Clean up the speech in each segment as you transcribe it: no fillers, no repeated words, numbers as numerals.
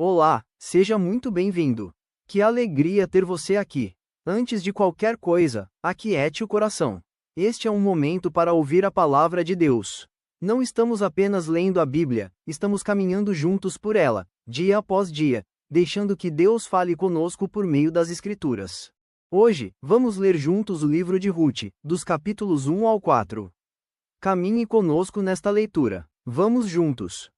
Olá, seja muito bem-vindo. Que alegria ter você aqui. Antes de qualquer coisa, aquiete o coração. Este é um momento para ouvir a palavra de Deus. Não estamos apenas lendo a Bíblia, estamos caminhando juntos por ela, dia após dia, deixando que Deus fale conosco por meio das Escrituras. Hoje, vamos ler juntos o livro de Ruth, dos capítulos 1 ao 4. Caminhe conosco nesta leitura. Vamos juntos.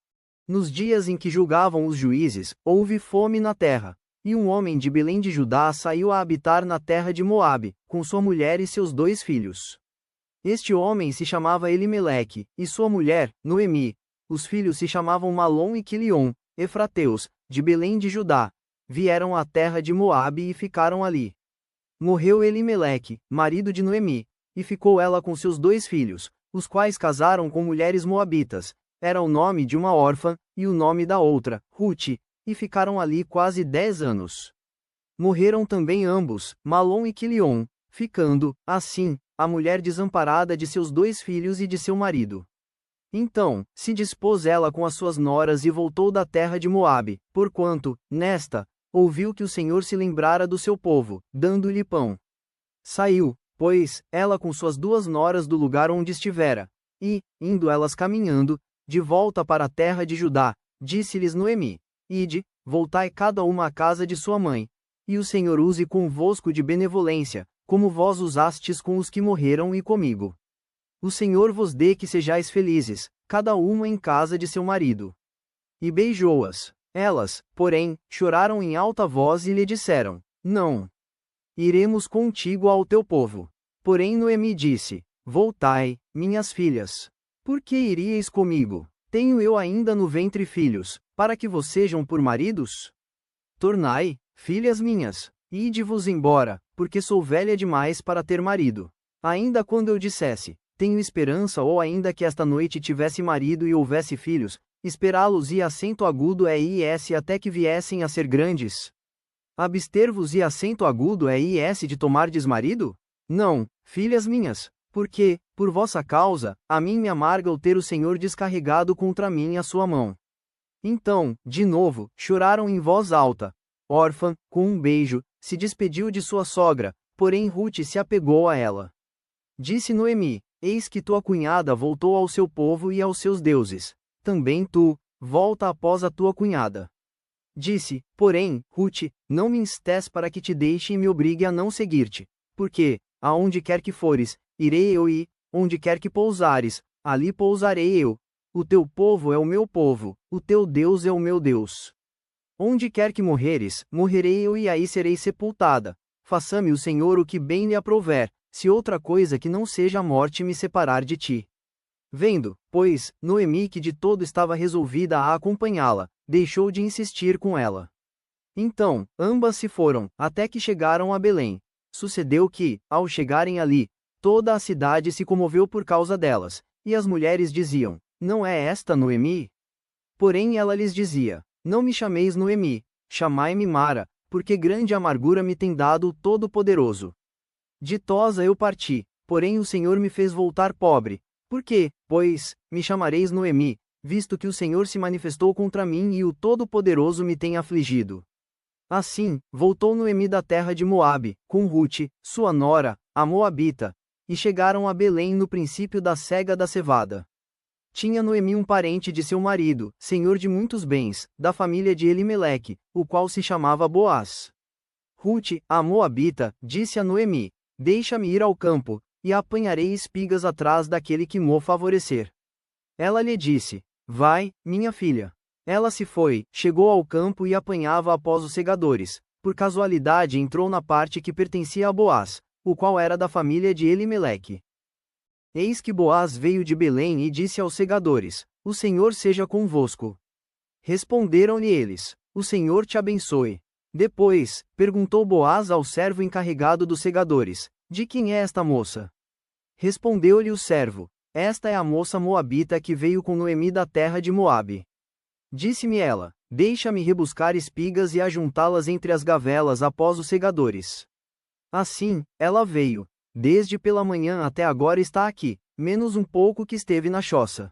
Nos dias em que julgavam os juízes, houve fome na terra, e um homem de Belém de Judá saiu a habitar na terra de Moabe, com sua mulher e seus 2 filhos. Este homem se chamava Elimeleque, e sua mulher, Noemi. Os filhos se chamavam Malom e Quilion, efrateus, de Belém de Judá. Vieram à terra de Moabe e ficaram ali. Morreu Elimeleque, marido de Noemi, e ficou ela com seus 2 filhos, os quais casaram com mulheres moabitas. Era o nome de uma órfã, e o nome da outra, Ruth, e ficaram ali quase 10 anos. Morreram também ambos, Malom e Quilion, ficando, assim, a mulher desamparada de seus 2 filhos e de seu marido. Então, se dispôs ela com as suas noras e voltou da terra de Moabe, porquanto, nesta, ouviu que o Senhor se lembrara do seu povo, dando-lhe pão. Saiu, pois, ela com suas 2 noras do lugar onde estivera, e, indo elas caminhando, de volta para a terra de Judá, disse-lhes Noemi: Ide, voltai cada uma à casa de sua mãe, e o Senhor use convosco de benevolência, como vós usastes com os que morreram e comigo. O Senhor vos dê que sejais felizes, cada uma em casa de seu marido. E beijou-as. Elas, porém, choraram em alta voz e lhe disseram: Não. Iremos contigo ao teu povo. Porém Noemi disse: Voltai, minhas filhas. Por que iríeis comigo? Tenho eu ainda no ventre filhos, para que vos sejam por maridos? Tornai, filhas minhas, ide-vos embora, porque sou velha demais para ter marido. Ainda quando eu dissesse, tenho esperança, ou ainda que esta noite tivesse marido e houvesse filhos, esperá-los e acento agudo é is até que viessem a ser grandes? Abster-vos e acento agudo é is de tomardes marido? Não, filhas minhas. Porque, por vossa causa, a mim me amarga o ter o Senhor descarregado contra mim a sua mão. Então, de novo, choraram em voz alta. Órfã, com um beijo, se despediu de sua sogra, porém Ruth se apegou a ela. Disse Noemi: Eis que tua cunhada voltou ao seu povo e aos seus deuses. Também tu, volta após a tua cunhada. Disse, porém, Ruth: Não me instes para que te deixe e me obrigue a não seguir-te. Porque, aonde quer que fores, irei eu e, onde quer que pousares, ali pousarei eu. O teu povo é o meu povo, o teu Deus é o meu Deus. Onde quer que morreres, morrerei eu e aí serei sepultada. Faça-me o Senhor o que bem lhe aprouver, se outra coisa que não seja a morte me separar de ti. Vendo, pois, Noemi que de todo estava resolvida a acompanhá-la, deixou de insistir com ela. Então, ambas se foram, até que chegaram a Belém. Sucedeu que, ao chegarem ali, toda a cidade se comoveu por causa delas, e as mulheres diziam: Não é esta Noemi? Porém ela lhes dizia: Não me chameis Noemi, chamai-me Mara, porque grande amargura me tem dado o Todo-Poderoso. Ditosa eu parti, porém o Senhor me fez voltar pobre. Por quê, pois, me chamareis Noemi, visto que o Senhor se manifestou contra mim e o Todo-Poderoso me tem afligido? Assim, voltou Noemi da terra de Moabe, com Ruth, sua nora, a Moabita, e chegaram a Belém no princípio da cega da cevada. Tinha Noemi um parente de seu marido, senhor de muitos bens, da família de Elimeleque, o qual se chamava Boaz. Ruth, a Moabita, disse a Noemi: Deixa-me ir ao campo, e apanharei espigas atrás daquele que mo favorecer. Ela lhe disse: Vai, minha filha. Ela se foi, chegou ao campo e apanhava após os segadores. Por casualidade entrou na parte que pertencia a Boaz, o qual era da família de Elimeleque. Eis que Boaz veio de Belém e disse aos segadores: O Senhor seja convosco. Responderam-lhe eles: O Senhor te abençoe. Depois, perguntou Boaz ao servo encarregado dos segadores: De quem é esta moça? Respondeu-lhe o servo: Esta é a moça moabita que veio com Noemi da terra de Moabe. Disse-me ela: Deixa-me rebuscar espigas e ajuntá-las entre as gavelas após os segadores. Assim, ela veio. Desde pela manhã até agora está aqui, menos um pouco que esteve na choça.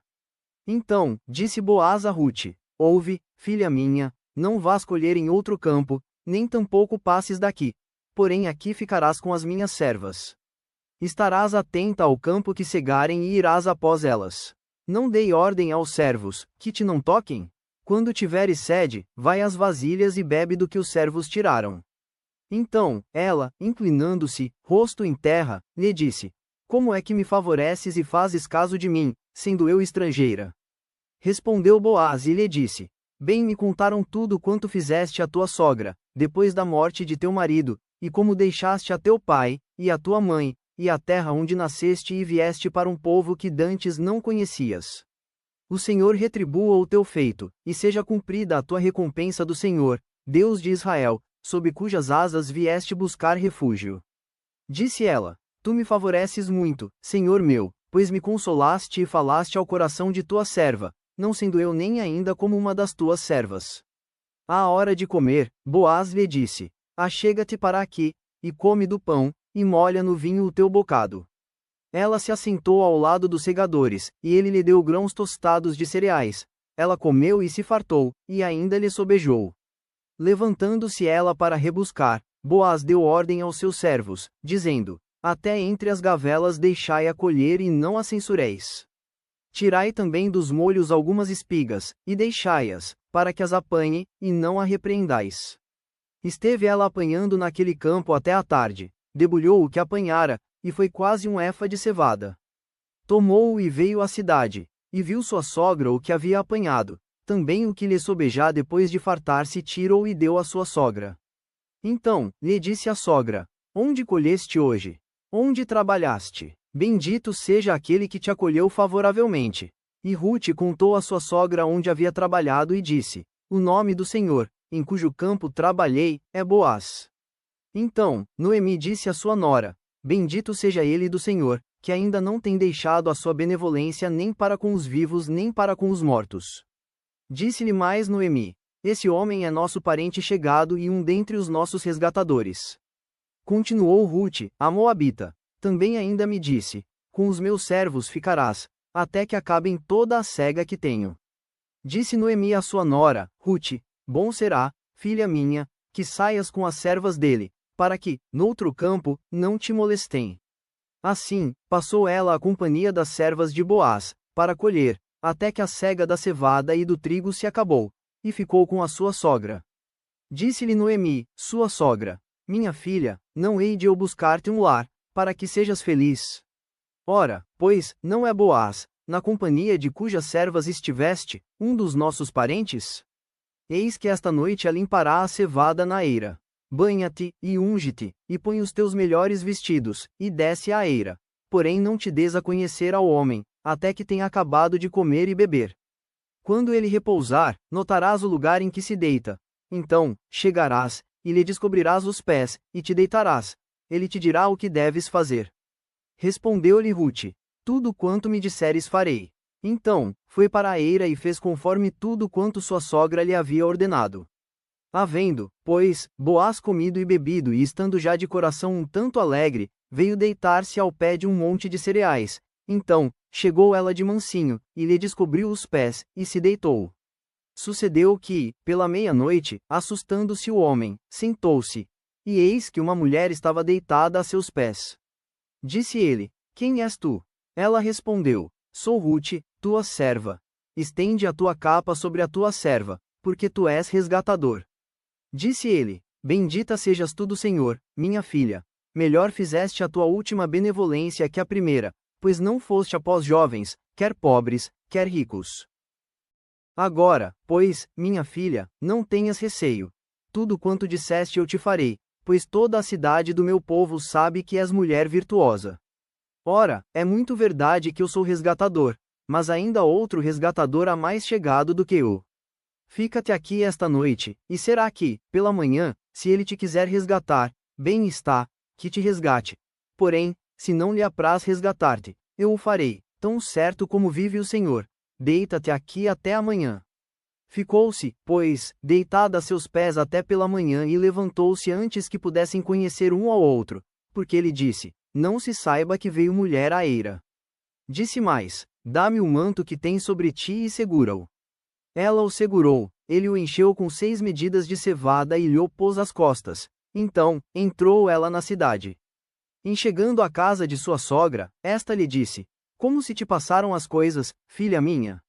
Então, disse Boaz a Ruth: Ouve, filha minha, não vás colher em outro campo, nem tampouco passes daqui. Porém aqui ficarás com as minhas servas. Estarás atenta ao campo que cegarem e irás após elas. Não dei ordem aos servos, que te não toquem? Quando tiveres sede, vai às vasilhas e bebe do que os servos tiraram. Então, ela, inclinando-se, rosto em terra, lhe disse: Como é que me favoreces e fazes caso de mim, sendo eu estrangeira? Respondeu Boaz e lhe disse: Bem me contaram tudo quanto fizeste à tua sogra, depois da morte de teu marido, e como deixaste a teu pai, e a tua mãe, e a terra onde nasceste e vieste para um povo que dantes não conhecias. O Senhor retribua o teu feito, e seja cumprida a tua recompensa do Senhor, Deus de Israel, sob cujas asas vieste buscar refúgio. Disse ela: Tu me favoreces muito, Senhor meu, pois me consolaste e falaste ao coração de tua serva, não sendo eu nem ainda como uma das tuas servas. À hora de comer, Boaz lhe disse: Achega-te para aqui, e come do pão, e molha no vinho o teu bocado. Ela se assentou ao lado dos segadores, e ele lhe deu grãos tostados de cereais. Ela comeu e se fartou, e ainda lhe sobejou. Levantando-se ela para rebuscar, Boaz deu ordem aos seus servos, dizendo: Até entre as gavelas deixai-a colher e não a censureis. Tirai também dos molhos algumas espigas, e deixai-as, para que as apanhe, e não a repreendais. Esteve ela apanhando naquele campo até a tarde, debulhou o que apanhara, e foi quase um efa de cevada. Tomou-o e veio à cidade, e viu sua sogra o que havia apanhado, também o que lhe sobejá depois de fartar-se tirou e deu à sua sogra. Então, lhe disse a sogra: Onde colheste hoje? Onde trabalhaste? Bendito seja aquele que te acolheu favoravelmente. E Rute contou à sua sogra onde havia trabalhado e disse: O nome do Senhor, em cujo campo trabalhei, é Boaz. Então, Noemi disse à sua nora: Bendito seja ele do Senhor, que ainda não tem deixado a sua benevolência nem para com os vivos nem para com os mortos. Disse-lhe mais Noemi: Esse homem é nosso parente chegado e um dentre os nossos resgatadores. Continuou Rute, a moabita: Também ainda me disse: Com os meus servos ficarás, até que acabem toda a cega que tenho. Disse Noemi à sua nora, Rute: Bom será, filha minha, que saias com as servas dele, para que, noutro campo, não te molestem. Assim, passou ela a companhia das servas de Boaz, para colher, até que a cega da cevada e do trigo se acabou, e ficou com a sua sogra. Disse-lhe Noemi, sua sogra: Minha filha, não hei de eu buscar-te um lar, para que sejas feliz. Ora, pois, não é Boaz, na companhia de cujas servas estiveste, um dos nossos parentes? Eis que esta noite a limpará a cevada na eira. Banha-te, e unge-te, e põe os teus melhores vestidos, e desce à eira. Porém não te des a conhecer ao homem, até que tenha acabado de comer e beber. Quando ele repousar, notarás o lugar em que se deita. Então, chegarás, e lhe descobrirás os pés, e te deitarás. Ele te dirá o que deves fazer. Respondeu-lhe Rute: Tudo quanto me disseres farei. Então, foi para a eira e fez conforme tudo quanto sua sogra lhe havia ordenado. Havendo, pois, Boaz comido e bebido e estando já de coração um tanto alegre, veio deitar-se ao pé de um monte de cereais. Então, chegou ela de mansinho, e lhe descobriu os pés, e se deitou. Sucedeu que, pela meia-noite, assustando-se o homem, sentou-se. E eis que uma mulher estava deitada a seus pés. Disse ele: Quem és tu? Ela respondeu: Sou Rute, tua serva. Estende a tua capa sobre a tua serva, porque tu és resgatador. Disse ele: Bendita sejas tu do Senhor, minha filha. Melhor fizeste a tua última benevolência que a primeira, pois não foste após jovens, quer pobres, quer ricos. Agora, pois, minha filha, não tenhas receio. Tudo quanto disseste eu te farei, pois toda a cidade do meu povo sabe que és mulher virtuosa. Ora, é muito verdade que eu sou resgatador, mas ainda outro resgatador há mais chegado do que eu. Fica-te aqui esta noite, e será que, pela manhã, se ele te quiser resgatar, bem está, que te resgate. Porém, se não lhe apraz resgatar-te, eu o farei, tão certo como vive o Senhor. Deita-te aqui até amanhã. Ficou-se, pois, deitada a seus pés até pela manhã e levantou-se antes que pudessem conhecer um ao outro, porque ele disse: Não se saiba que veio mulher à eira. Disse mais: Dá-me o manto que tens sobre ti e segura-o. Ela o segurou, ele o encheu com 6 medidas de cevada e lhe o pôs às costas. Então, entrou ela na cidade. Em chegando à casa de sua sogra, esta lhe disse: Como se te passaram as coisas, filha minha?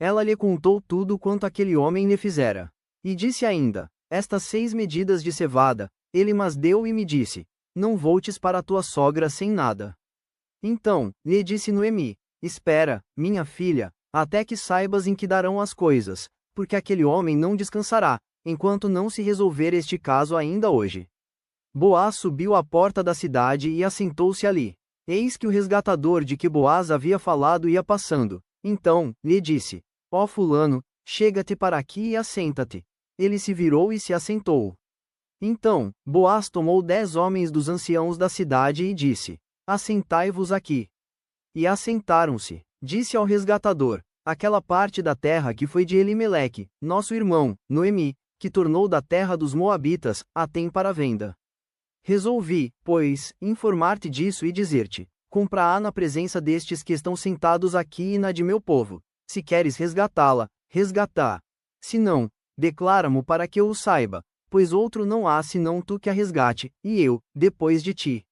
Ela lhe contou tudo quanto aquele homem lhe fizera. E disse ainda: Estas 6 medidas de cevada, ele mas deu e me disse: Não voltes para a tua sogra sem nada. Então, lhe disse Noemi: Espera, minha filha, até que saibas em que darão as coisas, porque aquele homem não descansará, enquanto não se resolver este caso ainda hoje. Boaz subiu à porta da cidade e assentou-se ali. Eis que o resgatador de que Boaz havia falado ia passando. Então, lhe disse: Ó fulano, chega-te para aqui e assenta-te. Ele se virou e se assentou. Então, Boaz tomou 10 homens dos anciãos da cidade e disse: Assentai-vos aqui. E assentaram-se. Disse ao resgatador: Aquela parte da terra que foi de Elimeleque, nosso irmão, Noemi, que tornou da terra dos Moabitas, a tem para venda. Resolvi, pois, informar-te disso e dizer-te: compra-a na presença destes que estão sentados aqui e na de meu povo. Se queres resgatá-la, resgata. Se não, declara-mo para que eu o saiba, pois outro não há senão tu que a resgate, e eu, depois de ti.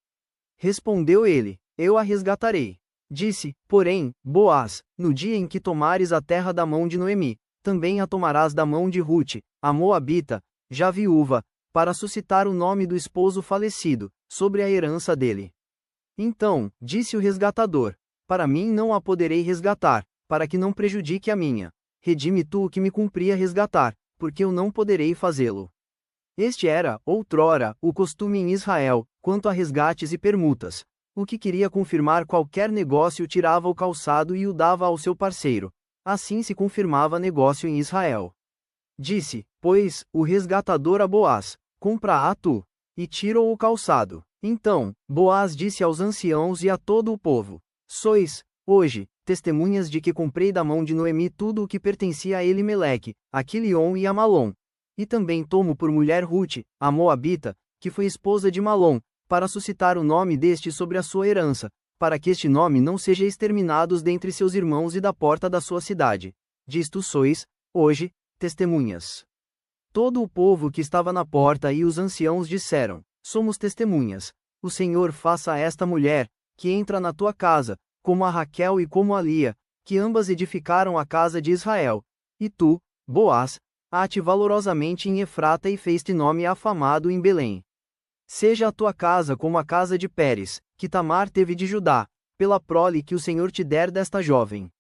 Respondeu ele: Eu a resgatarei. Disse, porém, Boaz: No dia em que tomares a terra da mão de Noemi, também a tomarás da mão de Rute, a Moabita, já viúva, para suscitar o nome do esposo falecido, sobre a herança dele. Então, disse o resgatador: Para mim não a poderei resgatar, para que não prejudique a minha. Redime tu o que me cumpria resgatar, porque eu não poderei fazê-lo. Este era, outrora, o costume em Israel, quanto a resgates e permutas. O que queria confirmar qualquer negócio tirava o calçado e o dava ao seu parceiro. Assim se confirmava negócio em Israel. Disse, pois, o resgatador a Boaz: Compra-a tu. E tirou o calçado. Então, Boaz disse aos anciãos e a todo o povo: Sois, hoje, testemunhas de que comprei da mão de Noemi tudo o que pertencia a Elimeleque, a Quilion e a Malom. E também tomo por mulher Rute, a Moabita, que foi esposa de Malom, para suscitar o nome deste sobre a sua herança, para que este nome não seja exterminado dentre seus irmãos e da porta da sua cidade. Disto sois, hoje, testemunhas. Todo o povo que estava na porta e os anciãos disseram: Somos testemunhas. O Senhor faça a esta mulher, que entra na tua casa, como a Raquel e como a Lia, que ambas edificaram a casa de Israel. E tu, Boaz, ate valorosamente em Efrata e fez-te nome afamado em Belém. Seja a tua casa como a casa de Pérez, que Tamar teve de Judá, pela prole que o Senhor te der desta jovem.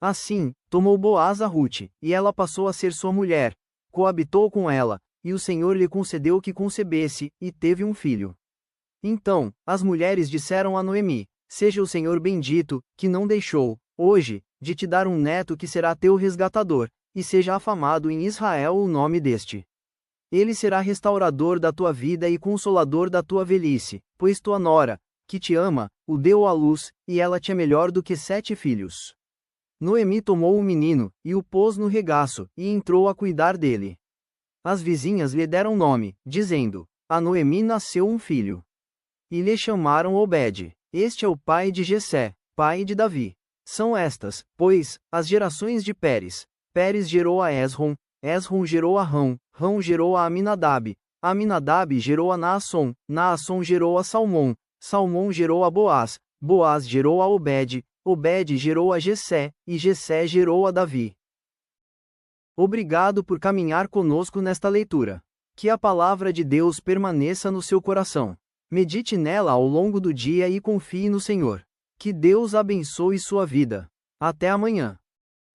Assim, tomou Boaz a Rute, e ela passou a ser sua mulher, coabitou com ela, e o Senhor lhe concedeu que concebesse, e teve um filho. Então, as mulheres disseram a Noemi: Seja o Senhor bendito, que não deixou, hoje, de te dar um neto que será teu resgatador, e seja afamado em Israel o nome deste. Ele será restaurador da tua vida e consolador da tua velhice, pois tua nora, que te ama, o deu à luz, e ela te é melhor do que 7 filhos. Noemi tomou o menino, e o pôs no regaço, e entrou a cuidar dele. As vizinhas lhe deram nome, dizendo: A Noemi nasceu um filho. E lhe chamaram Obed. Este é o pai de Jessé, pai de Davi. São estas, pois, as gerações de Pérez. Pérez gerou a Esrom, Esrom gerou a Rão, Rão gerou a Aminadab, Aminadab gerou a Naasson, Naasson gerou a Salmão, Salmão gerou a Boaz, Boaz gerou a Obed, Obed gerou a Jessé, e Jessé gerou a Davi. Obrigado por caminhar conosco nesta leitura. Que a palavra de Deus permaneça no seu coração. Medite nela ao longo do dia e confie no Senhor. Que Deus abençoe sua vida. Até amanhã.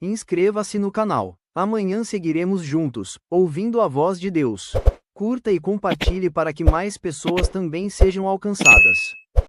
Inscreva-se no canal. Amanhã seguiremos juntos, ouvindo a voz de Deus. Curta e compartilhe para que mais pessoas também sejam alcançadas.